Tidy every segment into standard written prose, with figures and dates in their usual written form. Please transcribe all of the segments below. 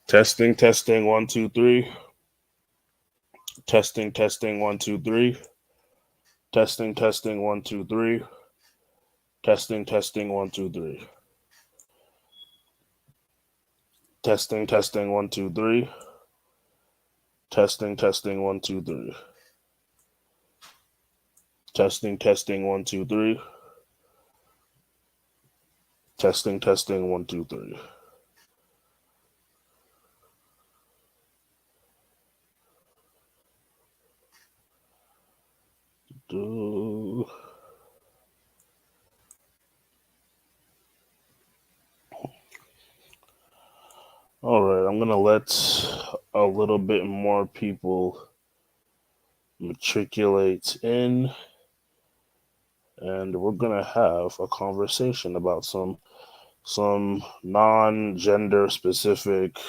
Testing, testing, 1, 2, 3. Testing, testing, 1, 2, 3. Testing, testing, 1, 2, 3. Testing, testing, 1, 2, 3. Testing, testing, 1, 2, 3. Testing, testing, 1, 2, 3. Testing, testing, 1, 2, 3. Testing, testing, 1, 2, 3. Do. All right, I'm gonna let a little bit more people matriculate in, and we're gonna have a conversation about some non-gender specific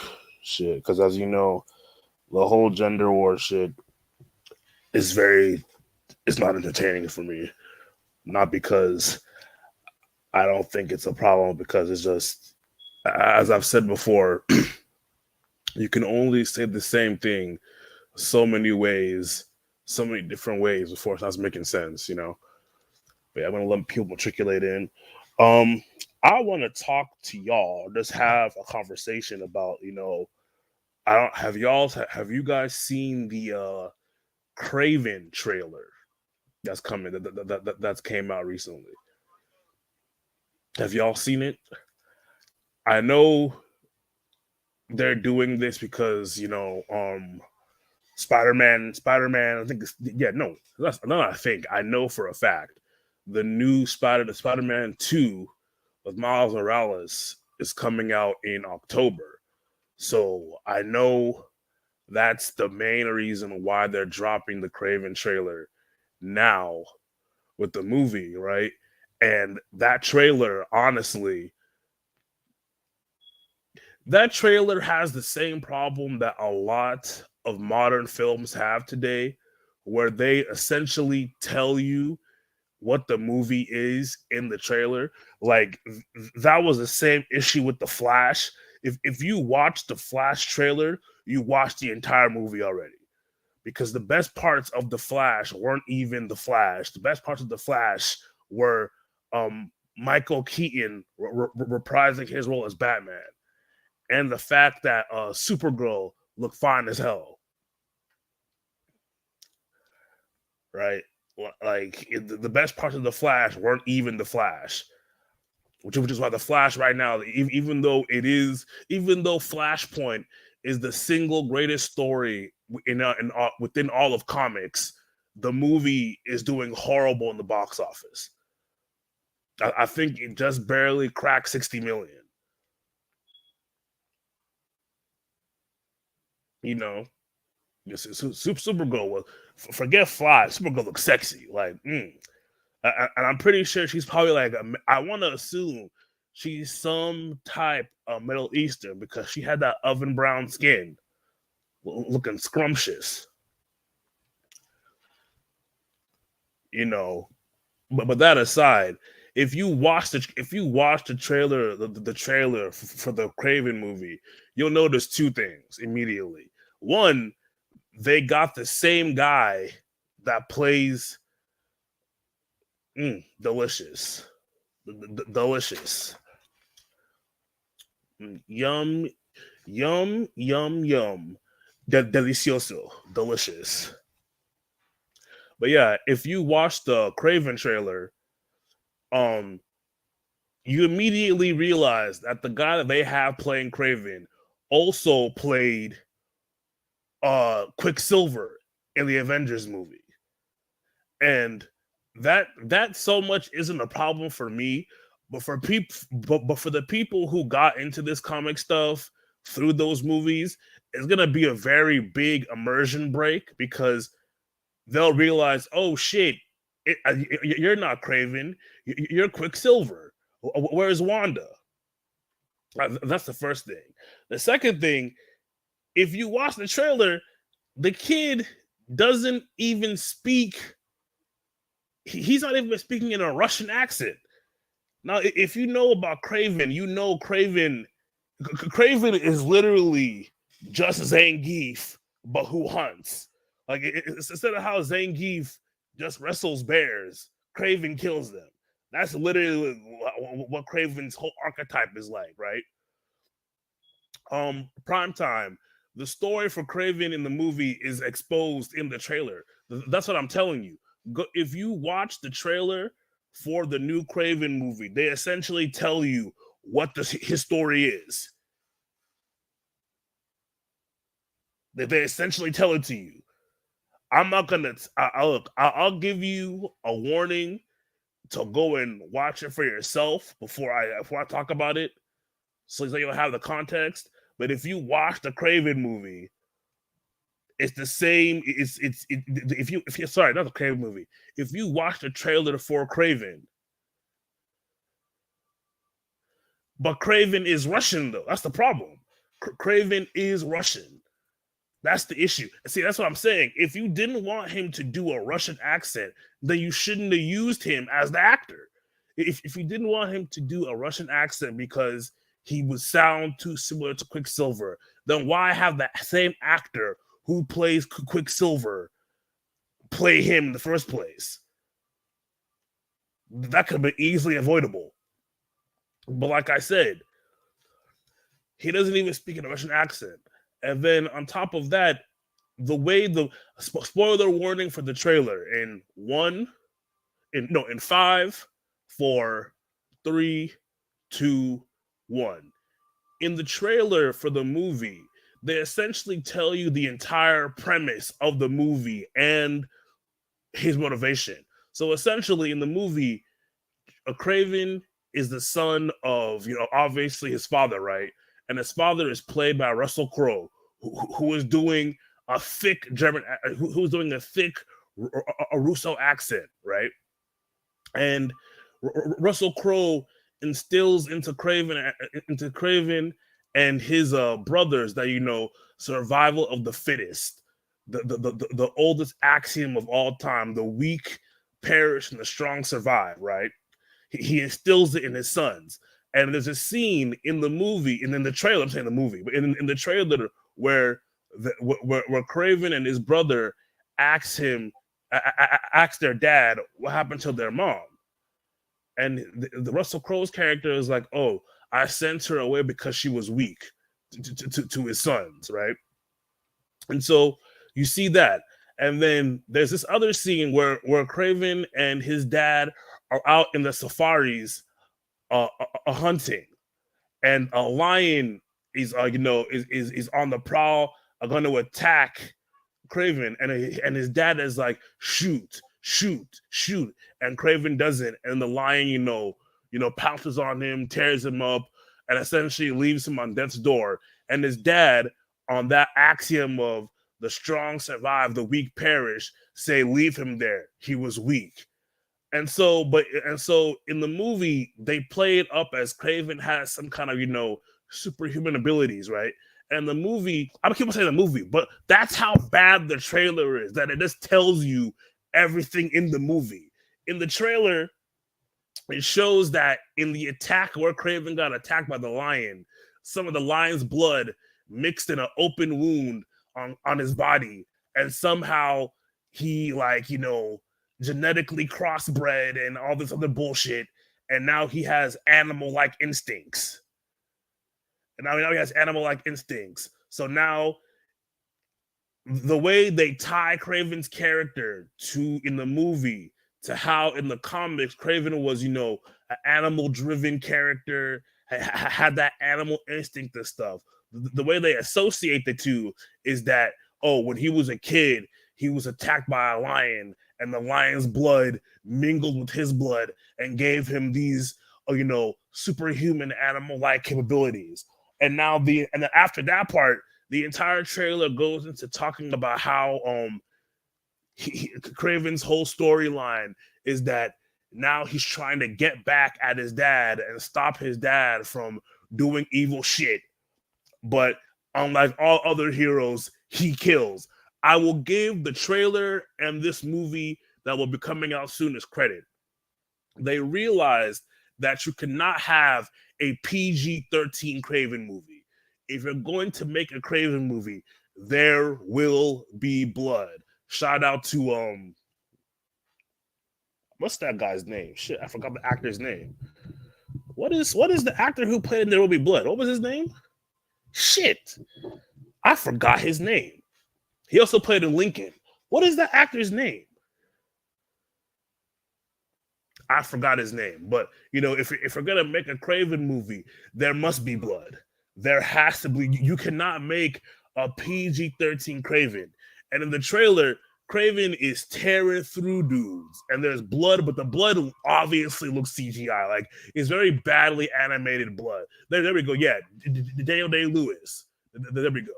shit. Because as you know, the whole gender war shit is very it's not entertaining for me. Not because I don't think it's a problem, because it's just, as I've said before, you can only say the same thing so many ways, so many different ways before it starts making sense. But yeah, I'm gonna let people matriculate in. Um, I want to talk to y'all, just have a conversation about, I don't have you guys seen the Craven trailer that's coming that's came out recently? Have y'all seen it? I know they're doing this because Spider-Man. I think yeah, no, that's not. I think I know for a fact the new Spider-Man 2 with Miles Morales is coming out in October. So I know that's the main reason why they're dropping the Craven trailer now with the movie, right? And that trailer, honestly, that trailer has the same problem that a lot of modern films have today, where they essentially tell you what the movie is in the trailer. Like that was the same issue with the Flash. If you watch the Flash trailer, you watch the entire movie already. Because the best parts of the Flash weren't even the Flash. The best parts of the Flash were Michael Keaton reprising his role as Batman, and the fact that Supergirl looked fine as hell, right? Like the best parts of the Flash weren't even the Flash, which is why the Flash right now, even though Flashpoint is the single greatest story within all of comics, the movie is doing horrible in the box office. I think it just barely cracked 60 million. You know, Supergirl was, forget Flash. Supergirl looks sexy. Like, and I'm pretty sure she's probably like, I want to assume she's some type of Middle Eastern, because she had that oven brown skin, looking scrumptious. You know, but that aside, if you watch the trailer, the trailer for the Craven movie, you'll notice two things immediately. One, they got the same guy that plays delicious, delicious, yum, yum, yum, yum, delicioso, delicious. But yeah, if you watch the Craven trailer, um, you immediately realize that the guy that they have playing Craven also played Quicksilver in the Avengers movie. And that so much isn't a problem for me, but for people but for the people who got into this comic stuff through those movies, it's going to be a very big immersion break, because they'll realize, oh shit, you're not Craven, you're Quicksilver. Where's Wanda? That's the first thing. The second thing, if you watch the trailer, the kid doesn't even speak. He's not even speaking in a Russian accent. Now, if you know about Craven, you know Craven Craven is literally just Zangief, but who hunts. Like instead of how Zangief just wrestles bears, Craven kills them. That's literally what Craven's whole archetype is like, right? Prime time. The story for Craven in the movie is exposed in the trailer. That's what I'm telling you. If you watch the trailer for the new Craven movie, they essentially tell you what his story is. They essentially tell it to you. I'm not gonna. Look. I'll give you a warning to go and watch it for yourself before I talk about it, so you'll have the context. But if you watch the Craven movie, it's the same. If you sorry, not the Craven movie. If you watch the trailer for Craven, but Craven is Russian though. That's the problem. Craven is Russian. That's the issue. See, that's what I'm saying. If you didn't want him to do a Russian accent, then you shouldn't have used him as the actor. If you didn't want him to do a Russian accent because he would sound too similar to Quicksilver, then why have the same actor who plays Quicksilver play him in the first place? That could have been easily avoidable. But like I said, he doesn't even speak in a Russian accent. And then on top of that, the way the spoiler warning for the trailer in 5, 4, 3, 2, 1. In the trailer for the movie, they essentially tell you the entire premise of the movie and his motivation. So essentially, in the movie, a Craven is the son of, obviously his father, right? And his father is played by Russell Crowe, who is doing a thick German, who's doing a thick Russo accent, right? And Russell Crowe instills into Craven and his brothers that survival of the fittest, the oldest axiom of all time: the weak perish and the strong survive. Right? He instills it in his sons. And there's a scene in the movie, and in the trailer, I'm saying the movie, but in the trailer where Craven and his brother ask their dad what happened to their mom. And the Russell Crowe's character is like, oh, I sent her away because she was weak to his sons, right? And so you see that. And then there's this other scene where Craven and his dad are out in the safaris hunting, and a lion is on the prowl, going to attack Craven, and his dad is like, shoot, and Craven doesn't, and the lion pounces on him, tears him up, and essentially leaves him on death's door. And his dad, on that axiom of the strong survive, the weak perish, say, leave him there, he was weak. And so in the movie, they play it up as Craven has some kind of, superhuman abilities, right? And the movie, I don't keep on saying the movie, but that's how bad the trailer is, that it just tells you everything in the movie. In the trailer, it shows that in the attack where Craven got attacked by the lion, some of the lion's blood mixed in an open wound on his body. And somehow he, genetically crossbred and all this other bullshit, and now he has animal-like instincts. So now the way they tie Craven's character in the movie to how in the comics Craven was, an animal-driven character, had that animal instinct and stuff. The way they associate the two is that, when he was a kid, he was attacked by a lion, and the lion's blood mingled with his blood and gave him these, superhuman animal-like capabilities. And now then after that part, the entire trailer goes into talking about how Craven's whole storyline is that now he's trying to get back at his dad and stop his dad from doing evil shit. But unlike all other heroes, he kills. I will give the trailer and this movie that will be coming out soon as credit. They realized that you cannot have a PG-13 Craven movie. If you're going to make a Craven movie, there will be blood. Shout out to what's that guy's name? Shit, I forgot the actor's name. What is the actor who played in There Will Be Blood? What was his name? Shit, I forgot his name. He also played in Lincoln. What is that actor's name? I forgot his name. But if we're gonna make a Craven movie, there must be blood. There has to be. You cannot make a PG-13 Craven. And in the trailer, Craven is tearing through dudes, and there's blood, but the blood obviously looks CGI. Like, it's very badly animated blood. There we go. Yeah, Daniel Day-Lewis. There we go.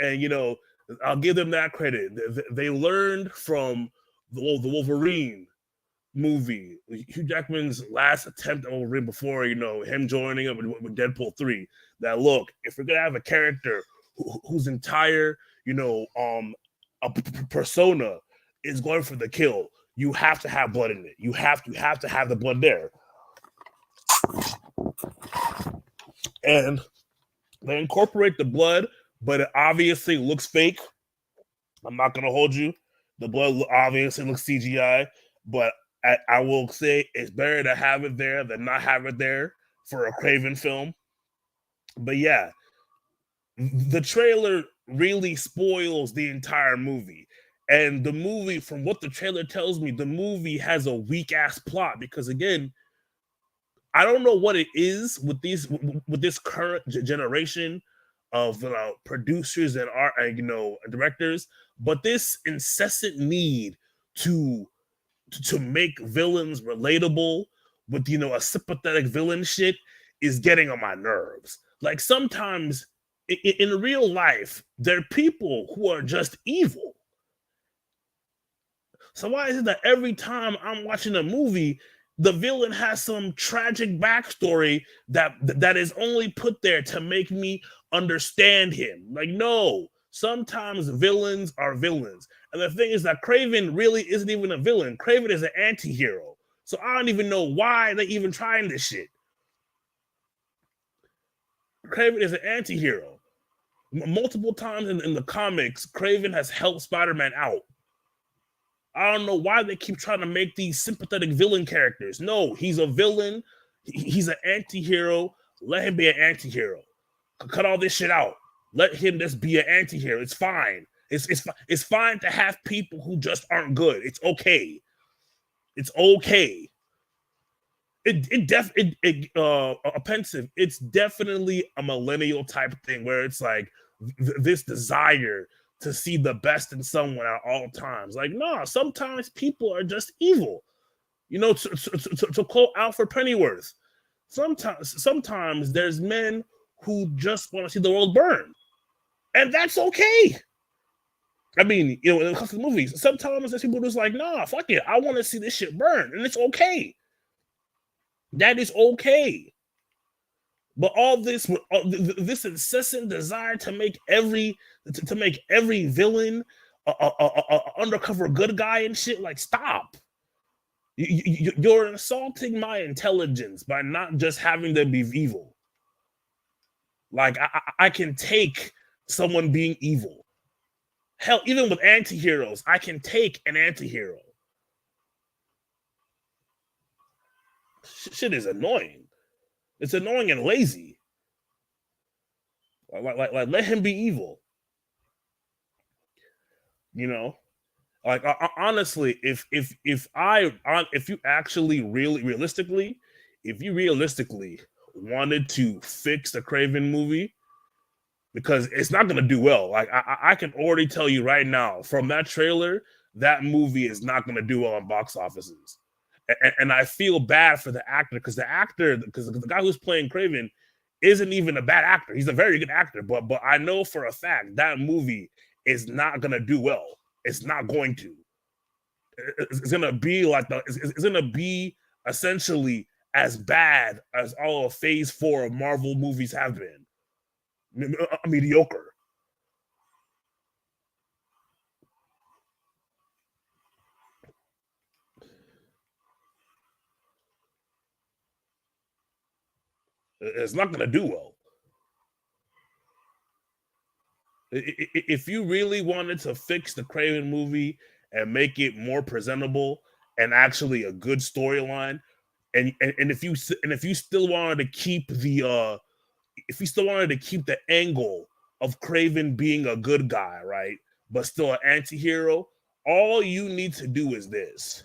And I'll give them that credit. They learned from the Wolverine movie, Hugh Jackman's last attempt at Wolverine before him joining up with Deadpool 3. That look, if we're gonna have a character whose entire a persona is going for the kill, you have to have blood in it. You have to have the blood there. And they incorporate the blood, but it obviously looks fake. I'm not gonna hold you. The blood obviously looks CGI, but I will say it's better to have it there than not have it there for a Craven film. But yeah, the trailer really spoils the entire movie. And the movie, from what the trailer tells me, the movie has a weak ass plot because, again, I don't know what it is with this current generation of producers and art, directors, but this incessant need to make villains relatable with a sympathetic villain shit is getting on my nerves. Like, sometimes in real life, there are people who are just evil. So why is it that every time I'm watching a movie, the villain has some tragic backstory that is only put there to make me understand him? Like, no, sometimes villains are villains. And the thing is that Craven really isn't even a villain. Craven is an anti-hero. So I don't even know why they're even trying this shit. Craven is an anti-hero. Multiple times in the comics, Craven has helped Spider-Man out. I don't know why they keep trying to make these sympathetic villain characters. No, he's a villain. He's an anti-hero. Let him be an anti-hero. Cut all this shit out. Let him just be an anti-hero. It's fine. It's fine to have people who just aren't good. It's okay. It's okay. Offensive. It's definitely a millennial type thing where it's like this desire to see the best in someone at all times. Like, no, sometimes people are just evil. To quote Alfred Pennyworth, sometimes there's men who just want to see the world burn. And that's okay. I mean, when it comes to movies, sometimes there's people who's like, nah, fuck it. I want to see this shit burn. And it's okay. That is okay. But all this incessant desire to make every villain a undercover good guy and shit, like, stop. You're insulting my intelligence by not just having them be evil. Like, I can take someone being evil. Hell, even with anti-heroes, I can take an anti-hero. Shit is annoying. It's annoying and lazy. Like let him be evil. Like, honestly, if you actually realistically wanted to fix the Craven movie, because it's not going to do well. Like, I can already tell you right now from that trailer, that movie is not going to do well in box offices. And I feel bad for the actor, because the guy who's playing Craven isn't even a bad actor. He's a very good actor, but I know for a fact that movie is not going to do well. It's not going to. It's going to be like it's going to be essentially as bad as all of Phase 4 of Marvel movies have been. Mediocre. It's not going to do well. If you really wanted to fix the Craven movie and make it more presentable and actually a good storyline, and if you still wanted to keep the if you still wanted to keep the angle of Craven being a good guy, right, but still an anti-hero, all you need to do is this: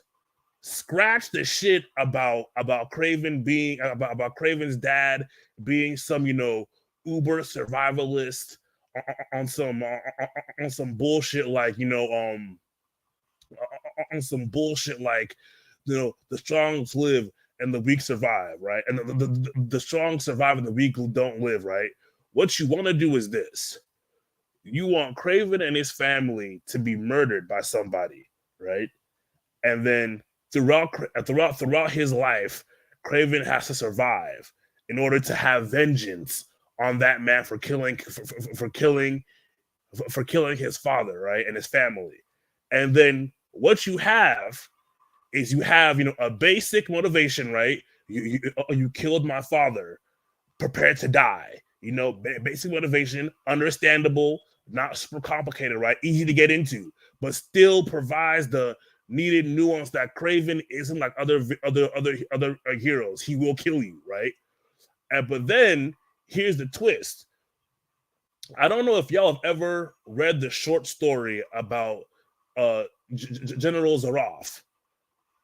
scratch the shit about Craven being about Craven's dad being some uber survivalist on some bullshit like on some bullshit like the strong live and the weak survive, right? And the strong survive and the weak don't live, right? What you want to do is this: you want Craven and his family to be murdered by somebody, right? And then throughout his life, Craven has to survive in order to have vengeance on that man for killing his father, right, and his family. And then what you have is a basic motivation, right? You killed my father, prepared to die. Basic motivation, understandable, not super complicated, right? Easy to get into, but still provides the needed nuance that Craven isn't like other heroes. He will kill you, right? But then here's the twist. I don't know if y'all have ever read the short story about General Zaroff,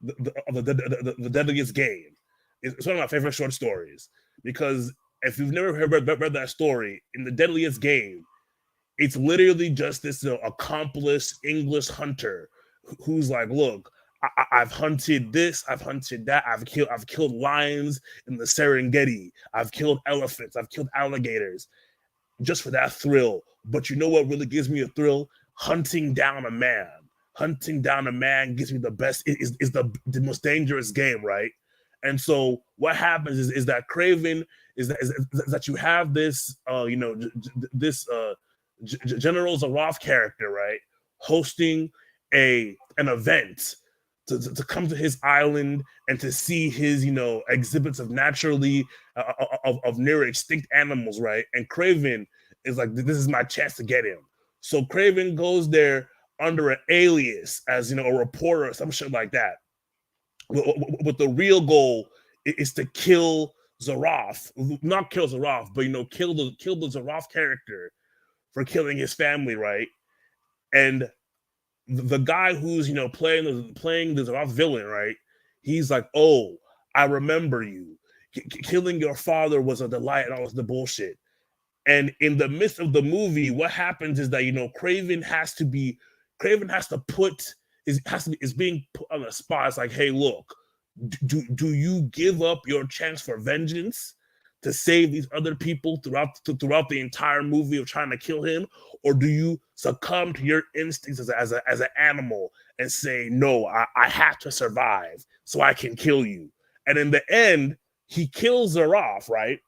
the Deadliest Game. It's one of my favorite short stories because if you've never read that story, in the Deadliest Game, it's literally just this accomplished English hunter who's like, look, I've hunted this, I've hunted that, I've killed lions in the Serengeti, I've killed elephants, I've killed alligators, just for that thrill. But you know what really gives me a thrill? Hunting down a man. Hunting down a man gives me the best. Is the most dangerous game, right? And so what happens is that Craven is that you have this General Zaroff character, right, hosting an event to come to his island and to see his exhibits of naturally of near extinct animals, right? And Craven is like, this is my chance to get him. So Craven goes there under an alias as a reporter or some shit like that. But the real goal is to kill Zaroff, not kill Zaroff, but kill the Zaroff character for killing his family, right? And the guy who's playing the Zaroff villain, right? He's like, oh, I remember you. Killing your father was a delight and all this the bullshit. And in the midst of the movie, what happens is that Craven has to put is being put on the spot. It's like, hey, look, do you give up your chance for vengeance to save these other people throughout the entire movie of trying to kill him, or do you succumb to your instincts as an animal and say, no, I have to survive so I can kill you? And in the end, he kills Zaroff, right?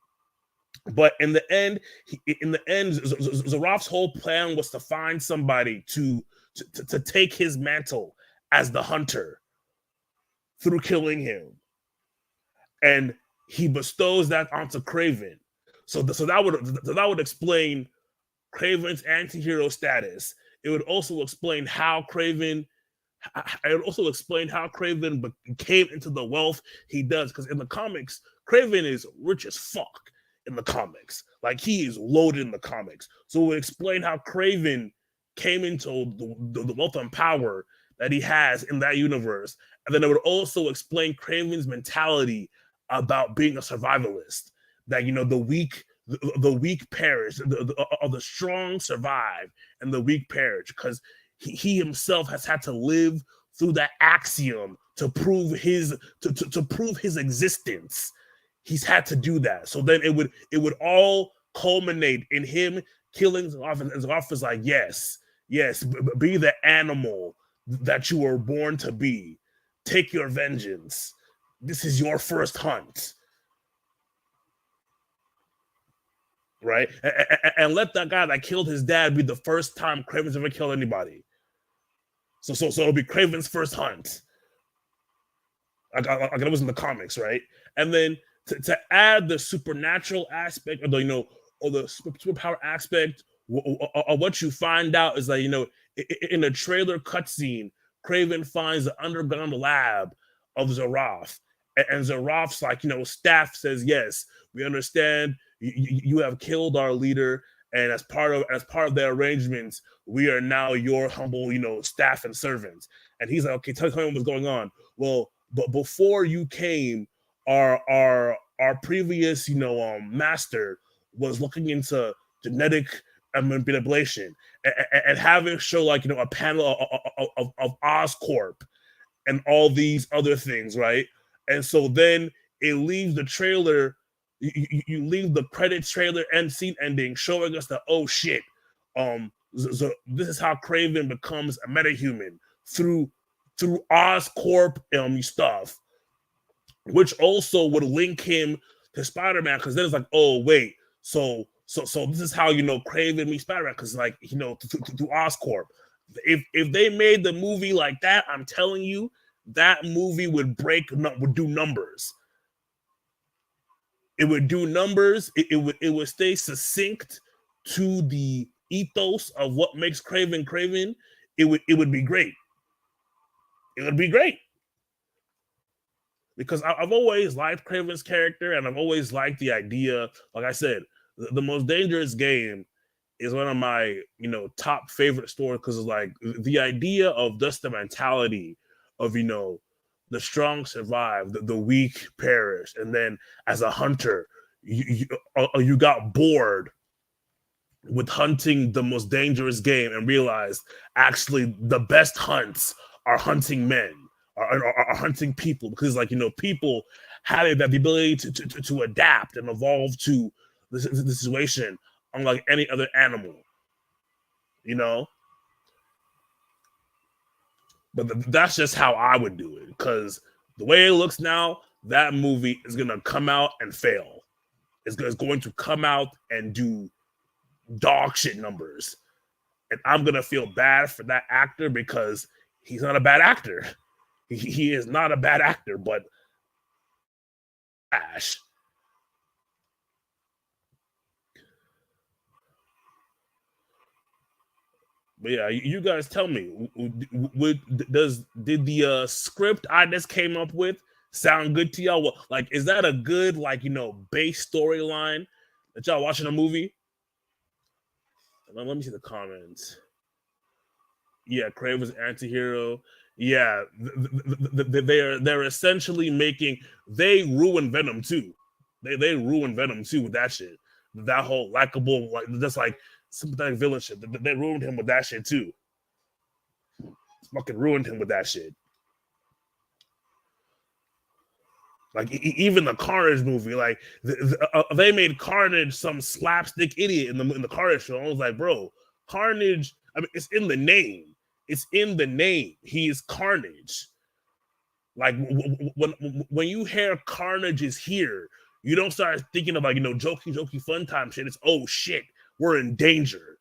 But in the end, Zaroff's whole plan was to find somebody to take his mantle as the hunter through killing him, and he bestows that onto Craven. So that would explain Craven's anti-hero status. It would also explain how Craven. It would also explain how Craven came into the wealth he does, because in the comics, Craven is rich as fuck. In the comics, like, he is loaded in the comics. So it would explain how Craven came into the wealth and power that he has in that universe. And then it would also explain Craven's mentality about being a survivalist, that the weak perish, the strong survive and the weak perish, because he himself has had to live through that axiom to prove his existence. He's had to do that. So then it would all culminate in him killing Zaroff, and Zaroff is like, yes, be the animal that you were born to be. Take your vengeance. This is your first hunt. Right? And let that guy that killed his dad be the first time Craven's ever killed anybody. So it'll be Craven's first hunt. Like it was in the comics, right? And then to add the supernatural aspect, or the or the superpower aspect, or what you find out is that in a trailer cutscene, Craven finds the underground lab of Zaroff, and Zaroff's like, staff says, yes, we understand you have killed our leader, and as part of the arrangements, we are now your humble, staff and servants. And he's like, okay, tell me what's going on. Well, but before you came, our previous, master was looking into genetic manipulation, and having show like a panel of Oscorp and all these other things, right? And so then it leaves the trailer, you leave the credit trailer and scene ending showing us that, oh shit, this is how Craven becomes a metahuman through Oscorp stuff, which also would link him to Spider-Man, because then it's like, oh wait, so this is how Craven meets Spider-Man, because like through Oscorp. If they made the movie like that, I'm telling you, that movie would do numbers. It would do numbers. It would stay succinct to the ethos of what makes Craven Craven. It would be great. It would be great. Because I've always liked Craven's character, and I've always liked the idea. Like I said, the Most Dangerous Game is one of my top favorite stories, because it's like the idea of just the mentality of the strong survive, the weak perish, and then as a hunter, you got bored with hunting the most dangerous game and realized actually the best hunts are hunting men, are hunting people, because like people have the ability to adapt and evolve to the situation unlike any other animal, but that's just how I would do it, because the way it looks now, that movie is gonna come out and fail. It's going to come out and do dog shit numbers, and I'm gonna feel bad for that actor, because he's not a bad actor. He is not a bad actor, but Ash. But yeah, you guys tell me, did the script I just came up with sound good to y'all? Like, is that a good base storyline that y'all watching a movie? Let me see the comments. Yeah, Kraven's anti-hero. Yeah, they're essentially they ruin Venom too. They ruin Venom too with that shit. That whole likable, just like sympathetic villain shit. They ruined him with that shit too. Fucking ruined him with that shit. Like even the Carnage movie, like they made Carnage some slapstick idiot in the Carnage show. I was like, bro, Carnage. I mean, it's in the name. It's in the name. He is Carnage. Like when you hear Carnage is here, you don't start thinking about jokey fun time shit. It's, oh shit, we're in danger.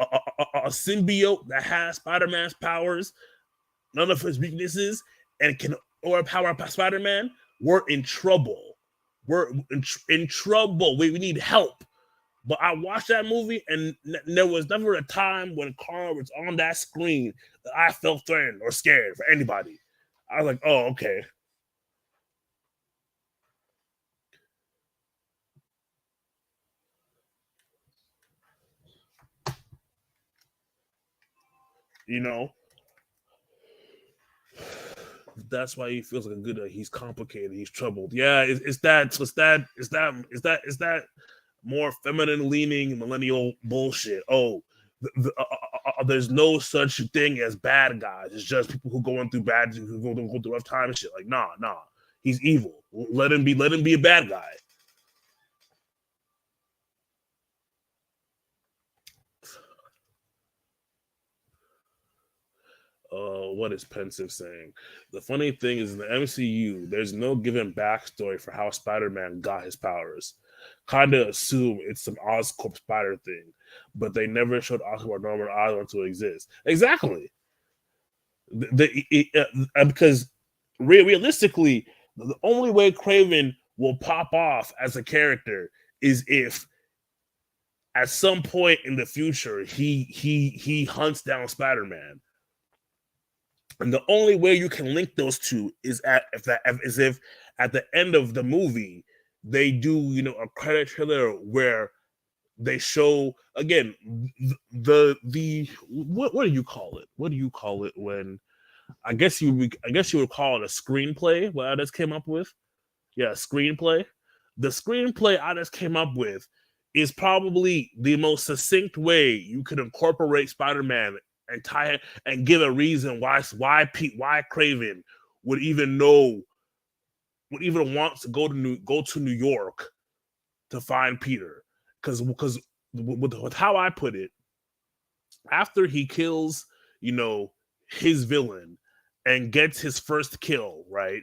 A symbiote that has Spider-Man's powers, none of his weaknesses, and can overpower Spider-Man, we're in trouble. We're in trouble. We need help. But I watched that movie, and there was never a time when Carl was on that screen that I felt threatened or scared for anybody. I was like, oh, okay. That's why he feels like a good. He's complicated. He's troubled. Yeah, it's that more feminine leaning millennial bullshit. Oh, there's no such thing as bad guys. It's just people who going through who go through rough time and shit. Like, nah. He's evil. Let him be a bad guy. What is Pensive saying? The funny thing is, in the MCU, there's no given backstory for how Spider-Man got his powers. Kind of assume it's some Oscorp spider thing, but they never showed Oscorp or Norman Osborn to exist. Exactly. Because realistically, the only way Craven will pop off as a character is if at some point in the future he hunts down Spider-Man. And the only way you can link those two is if at the end of the movie they do, a credit trailer where they show again the what do you call it? What do you call it when I guess you would call it a screenplay? What I just came up with, yeah, screenplay. The screenplay I just came up with is probably the most succinct way you could incorporate Spider-Man and tie it and give a reason why Craven would even want to go to New York to find Peter, because with how I put it, after he kills, his villain and gets his first kill, right?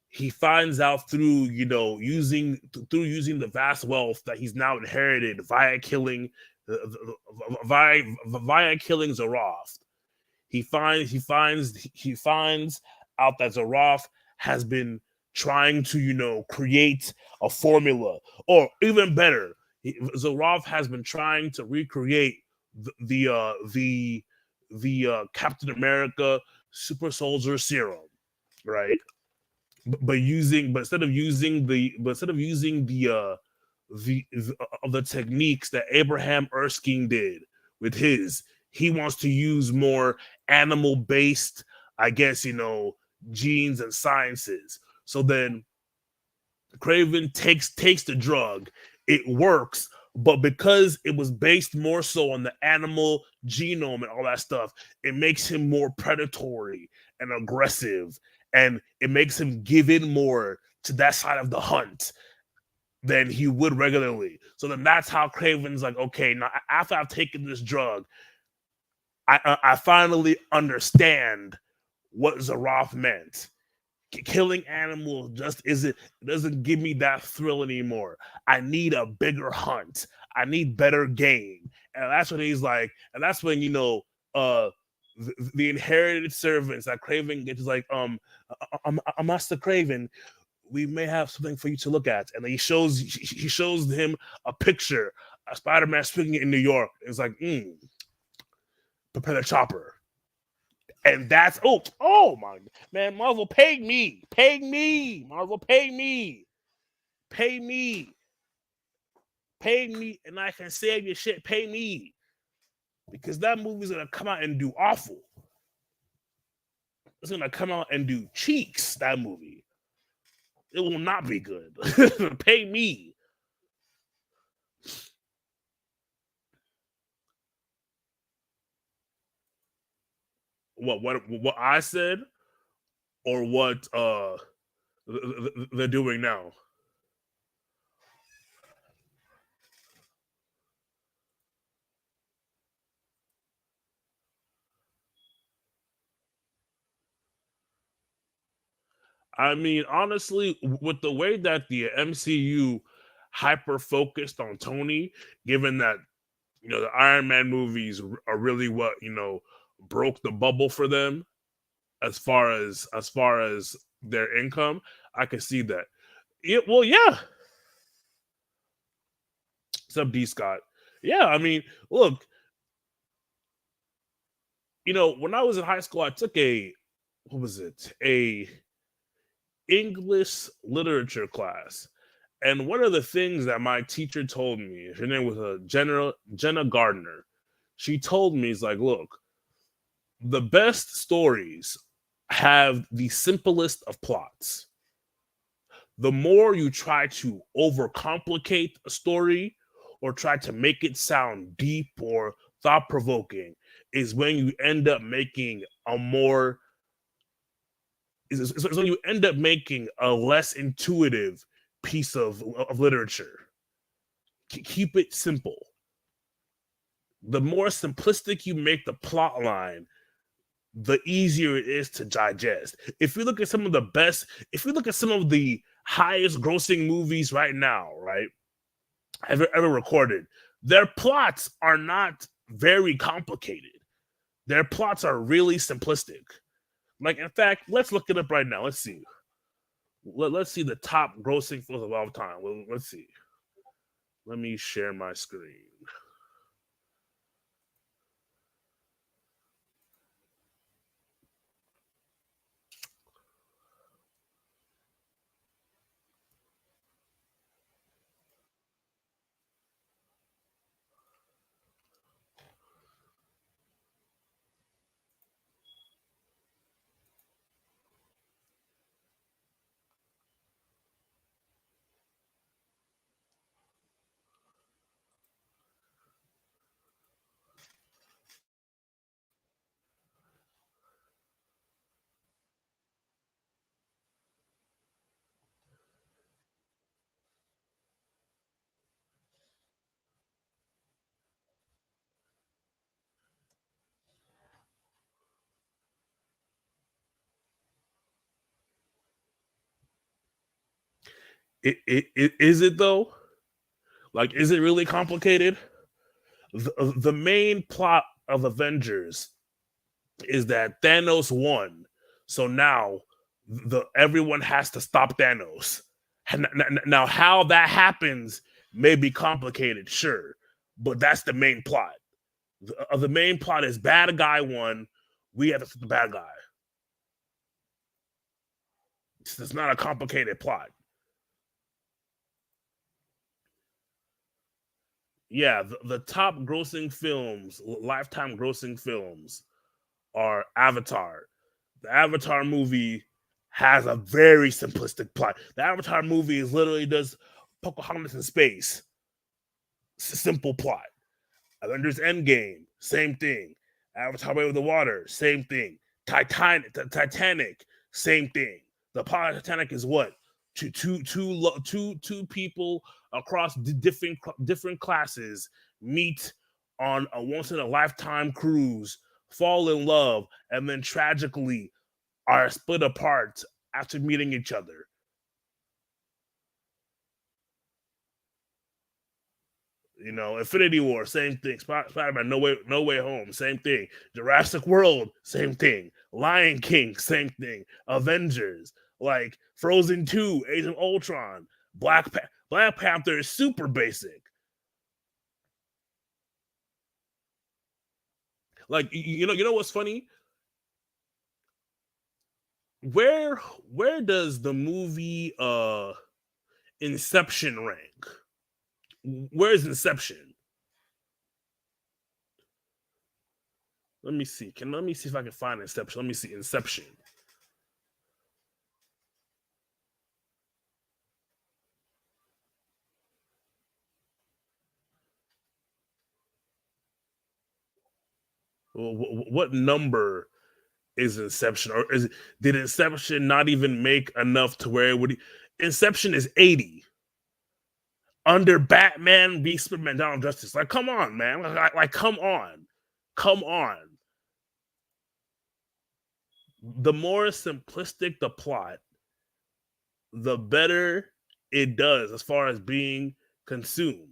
He finds out through, using the vast wealth that he's now inherited via killing Zaroff. He finds out that Zaroff has been trying to, create a formula, or even better, Zaroff has been trying to recreate the Captain America Super Soldier Serum, right? But instead of using the techniques that Abraham Erskine did with his, he wants to use more animal based, I guess, genes and sciences. So then Craven takes the drug. It works, but because it was based more so on the animal genome and all that stuff, it makes him more predatory and aggressive, and it makes him give in more to that side of the hunt than he would regularly. So then that's how Craven's like, okay, now after I've taken this drug, I finally understand what Zaroff meant. Killing animals doesn't give me that thrill anymore. I need a bigger hunt. I need better game. And that's when he's like, and that's when, the inherited servants that Craven gets is like, Master Craven, we may have something for you to look at. And he shows him a picture of Spider-Man swinging in New York. It's like, prepare the chopper. And that's oh my man, Marvel, pay me, Marvel, pay me, and I can save your shit. Pay me, because that movie's gonna come out and do awful. It's gonna come out and do cheeks. That movie, it will not be good. Pay me. What I said, or what they're doing now? I mean, honestly, with the way that the MCU hyper focused on Tony, given that the Iron Man movies are really what broke the bubble for them as far as their income, I can see that. Yeah. What's up, D Scott? Yeah, I mean, look, when I was in high school, I took a English literature class. And one of the things that my teacher told me, her name was Jenna Gardner. She told me, is like, look, the best stories have the simplest of plots. The more you try to overcomplicate a story or try to make it sound deep or thought provoking is when you end up making a less intuitive piece of literature. Keep it simple. The more simplistic you make the plot line, the easier it is to digest. If you look at some of the highest grossing movies right now, right, ever recorded, their plots are not very complicated. Their plots are really simplistic. Like, in fact, let's look it up right now. Let's see. Let's see the top grossing films of all time. Let's see. Let me share my screen. Is it though? Like, is it really complicated? The main plot of Avengers is that Thanos won. So now the everyone has to stop Thanos. Now, how that happens may be complicated, sure, but that's the main plot. The main plot is bad guy won. We have to stop the bad guy. It's not a complicated plot. Yeah, the top grossing films, lifetime grossing films, are Avatar. The Avatar movie has a very simplistic plot. The Avatar movie is literally just Pocahontas in space. Simple plot. Avengers Endgame, same thing. Avatar Way of the Water, same thing. Titanic, same thing. The plot of Titanic is what? Two people across different classes meet on a once in a lifetime cruise, fall in love, and then tragically are split apart after meeting each other. You know, Infinity War, same thing. Spider-Man, No Way Home, same thing. Jurassic World, same thing. Lion King, same thing. Avengers, like Frozen 2, Age of Ultron, Black Panther is super basic. Like, you know what's funny? Where does the movie Inception rank? Where's Inception? Let me see. Let me see if I can find Inception. Let me see Inception. What number is Inception, or did Inception not even make enough to where it would? Inception is 80 under Batman v Superman: Dawn of Justice. Like, come on, man! Like come on, come on. The more simplistic the plot, the better it does as far as being consumed.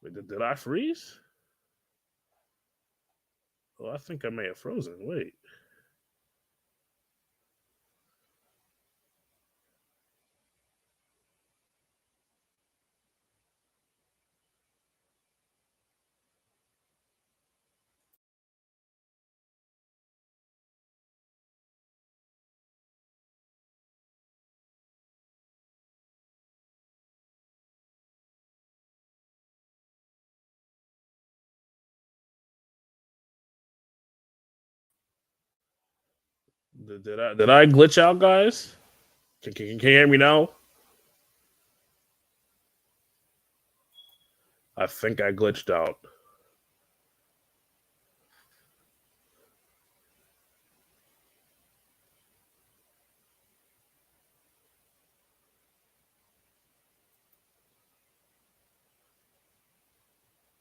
Wait, did I freeze? Oh, I think I may have frozen. Wait. Did I glitch out, guys? Can you hear me now? I think I glitched out.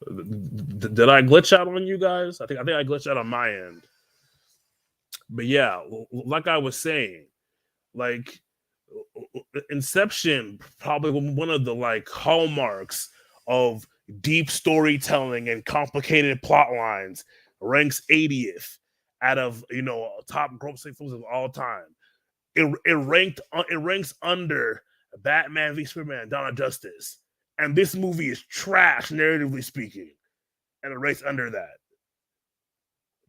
Did I glitch out on you guys? I think I glitched out on my end. But yeah, like I was saying, like Inception, probably one of the like hallmarks of deep storytelling and complicated plot lines, ranks 80th out of top grossing films of all time. It ranks under Batman v Superman, Dawn of Justice, and this movie is trash narratively speaking, and it ranks under that.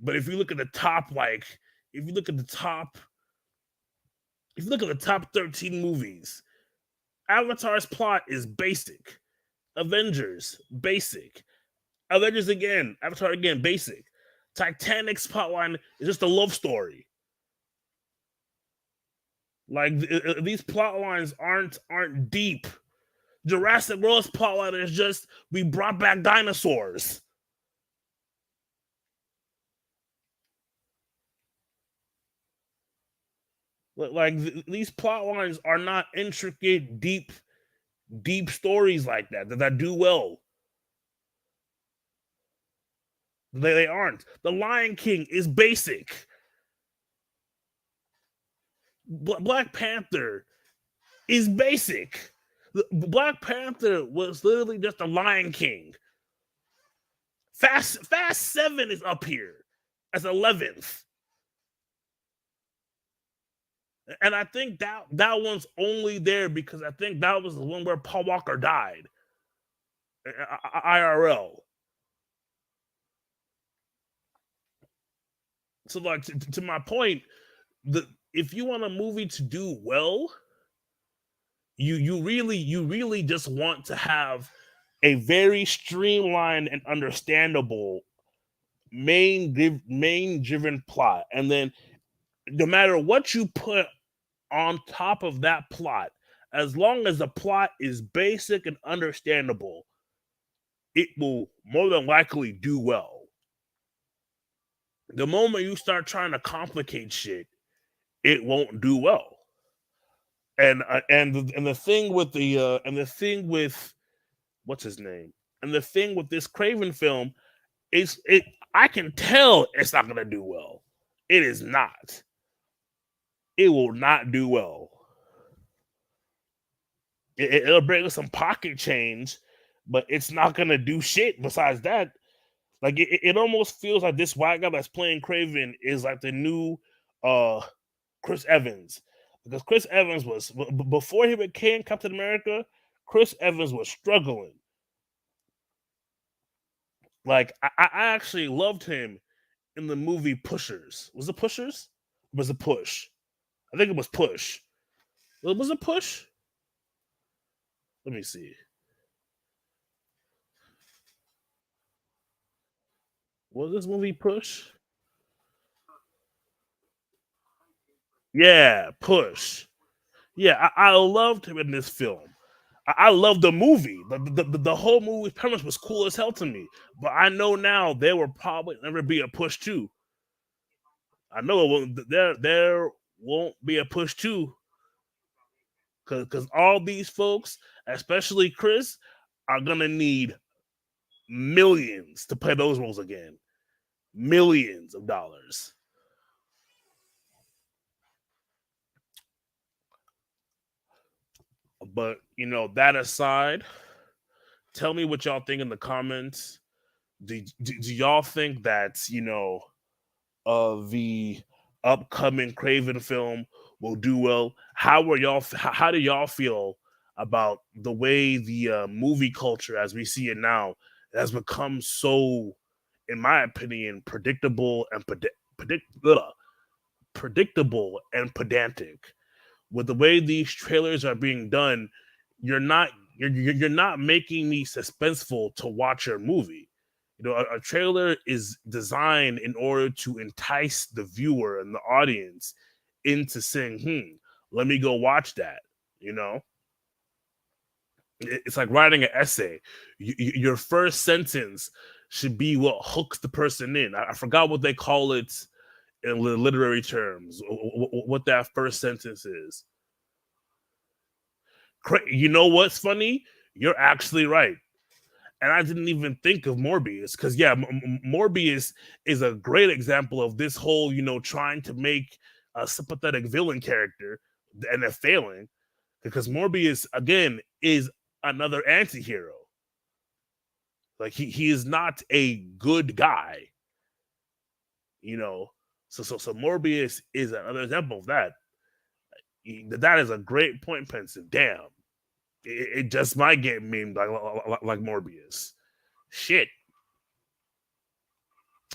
But if you look at the top, if you look at the top, if you look at the top 13 movies, Avatar's plot is basic. Avengers, basic. Avengers again, Avatar again, basic. Titanic's plotline is just a love story. Like these plot lines aren't deep. Jurassic World's plotline is just we brought back dinosaurs. Like these plot lines are not intricate, deep stories like that do well. They aren't. The Lion King is basic. Black Panther is basic. Black Panther was literally just a Lion King. Fast 7 is up here as 11th. And I think that one's only there because I think that was the one where Paul Walker died. IRL. So like to my point, if you want a movie to do well, you really just want to have a very streamlined and understandable main driven plot, and then no matter what you put on top of that plot, as long as the plot is basic and understandable, it will more than likely do well. The moment you start trying to complicate shit, it won't do well. And the thing with what's his name, and the thing with this Craven film is I can tell it's not gonna do well. It is not. It will not do well. It'll bring us some pocket change, but it's not gonna do shit besides that. Like it almost feels like this white guy that's playing Craven is like the new Chris Evans, because Chris Evans was before he became Captain America. Chris Evans was struggling. Like I actually loved him in the movie Pushers. Was it Pushers? Or was it Push? I think it was Push. Was it Push? Let me see. Was this movie Push? Yeah, Push. Yeah, I loved him in this film. I love the movie. The whole movie premise was cool as hell to me. But I know now there will probably never be a Push 2. I know it won't, there won't be a Push 2 because all these folks, especially Chris, are gonna need millions to play those roles again. Millions of dollars. But that aside, tell me what y'all think in the comments. Do y'all think that the upcoming Craven film will do well? How do y'all feel about the way the movie culture as we see it now has become so, in my opinion, predictable and pedantic? With the way these trailers are being done, you're not making me suspenseful to watch your movie. A trailer is designed in order to entice the viewer and the audience into saying, let me go watch that. It's like writing an essay. Your first sentence should be what hooks the person in. I forgot what they call it in literary terms, what that first sentence is. You know what's funny? You're actually right. And I didn't even think of Morbius because, yeah, Morbius is a great example of this whole, trying to make a sympathetic villain character and they're failing, because Morbius, again, is another anti-hero. Like he is not a good guy, you know. So Morbius is another example of that. That is a great point, Pensive. Damn, it just might get memed like Morbius. Shit,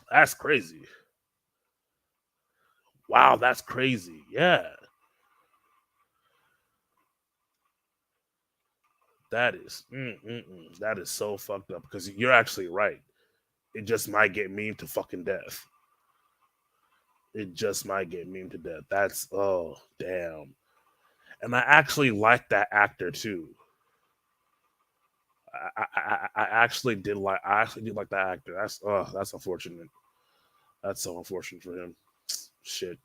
that's crazy. Wow, that's crazy. Yeah, that is so fucked up because you're actually right. It just might get memed to fucking death. It just might get memed to death. That's oh damn. And I actually like that actor too. I actually did like that actor. That's unfortunate. That's so unfortunate for him. Shit.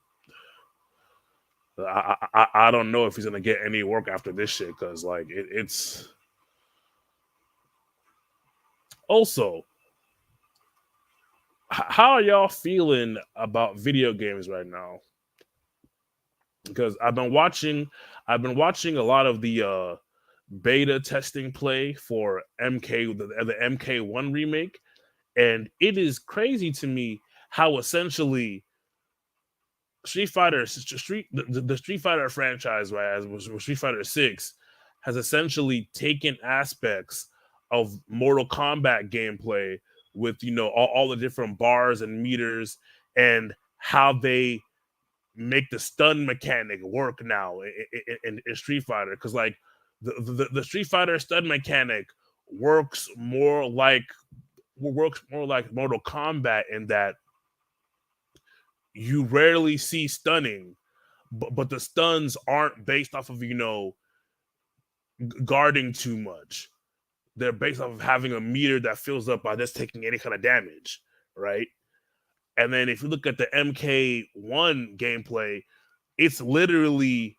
I don't know if he's gonna get any work after this shit because like it's also how are y'all feeling about video games right now? Because I've been watching a lot of the beta testing play for the MK1 remake, and it is crazy to me how essentially the Street Fighter franchise, right, as was Street Fighter 6, has essentially taken aspects of Mortal Kombat gameplay with all the different bars and meters and how they make the stun mechanic work now in Street Fighter, because like the Street Fighter stun mechanic works more like Mortal Kombat in that you rarely see stunning, but the stuns aren't based off of guarding too much. They're based off of having a meter that fills up by just taking any kind of damage, right? And then if you look at the MK1 gameplay, it's literally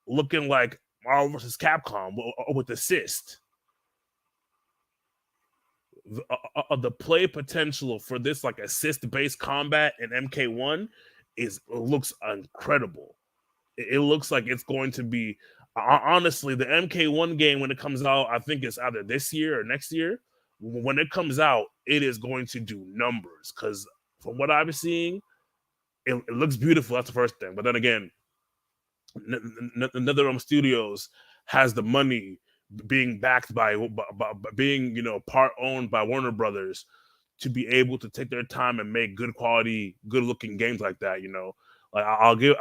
looking like Marvel versus Capcom with assist. The play potential for this like assist based combat in MK1 looks incredible. It looks like it's going to be honestly the MK1 game when it comes out. I think it's either this year or next year. When it comes out, it is going to do numbers because from what I'm seeing, it looks beautiful. That's the first thing. But then again, NetherRealm Studios has the money, being backed by being part owned by Warner Brothers, to be able to take their time and make good quality, good looking games like that. Like I'll give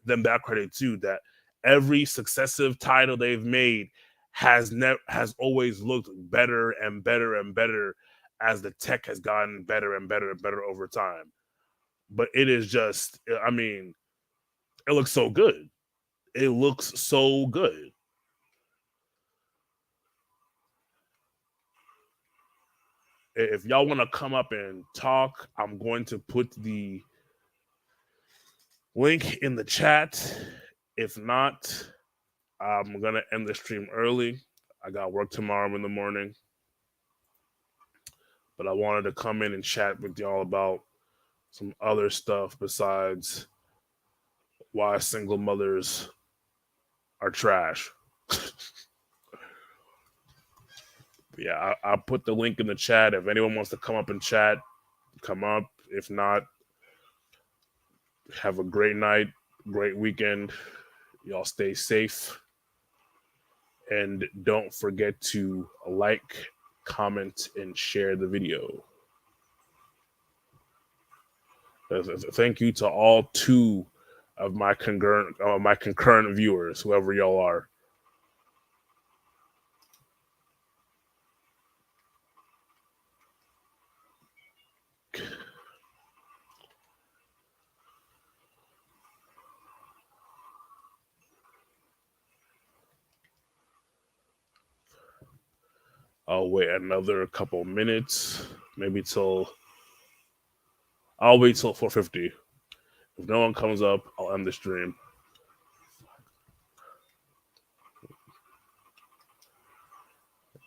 them that credit too. That every successive title they've made has always looked better and better and better as the tech has gotten better and better and better over time. But it is just, I mean, it looks so good. It looks so good. If y'all want to come up and talk, I'm going to put the link in the chat. If not, I'm going to end the stream early. I got work tomorrow in the morning, but I wanted to come in and chat with y'all about some other stuff besides why single mothers are trash. Yeah, I'll put the link in the chat. If anyone wants to come up and chat, come up. If not, have a great night, great weekend. Y'all stay safe. And don't forget to like, comment, and share the video. Thank you to all two of my concurrent viewers, whoever y'all are. I'll wait another couple minutes, maybe till I'll wait till 4:50. If no one comes up, I'll end the stream.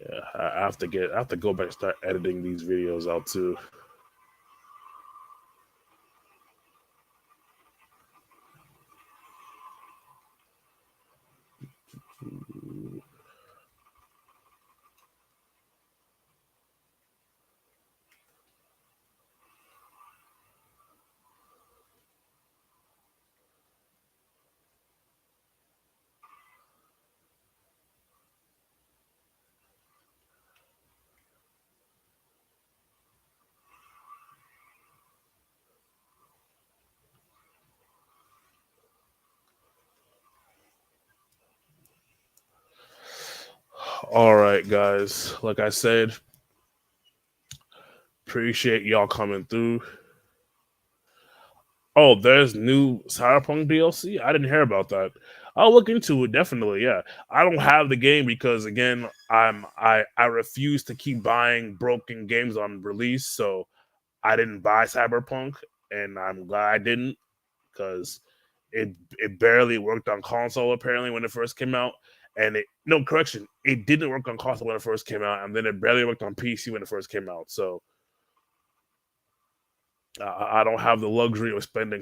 Yeah, I have to go back and start editing these videos out too. All right, guys. Like I said, appreciate y'all coming through. Oh, there's new Cyberpunk DLC. I didn't hear about that. I'll look into it definitely. Yeah, I don't have the game because again, I refuse to keep buying broken games on release. So I didn't buy Cyberpunk, and I'm glad I didn't because it barely worked on console apparently when it first came out, and it no correction, it didn't work on console when it first came out, and then it barely worked on PC when it first came out. So I don't have the luxury of spending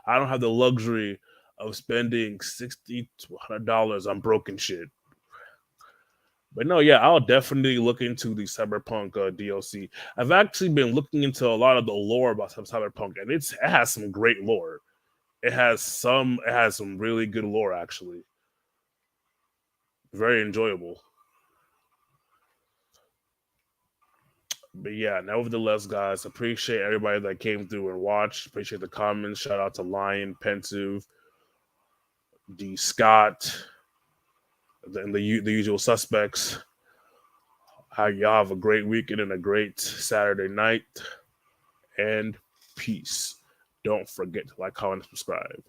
I don't have the luxury of spending $60 to $100 on broken shit. But no, yeah, I'll definitely look into the Cyberpunk DLC. I've actually been looking into a lot of the lore about Cyberpunk, and it has some great lore. It has some really good lore actually. Very enjoyable. But yeah, nevertheless, guys, appreciate everybody that came through and watched. Appreciate the comments. Shout out to Lion, Pensive, D. Scott, and the usual suspects. Y'all have a great weekend and a great Saturday night. And peace. Don't forget to like, comment, and subscribe.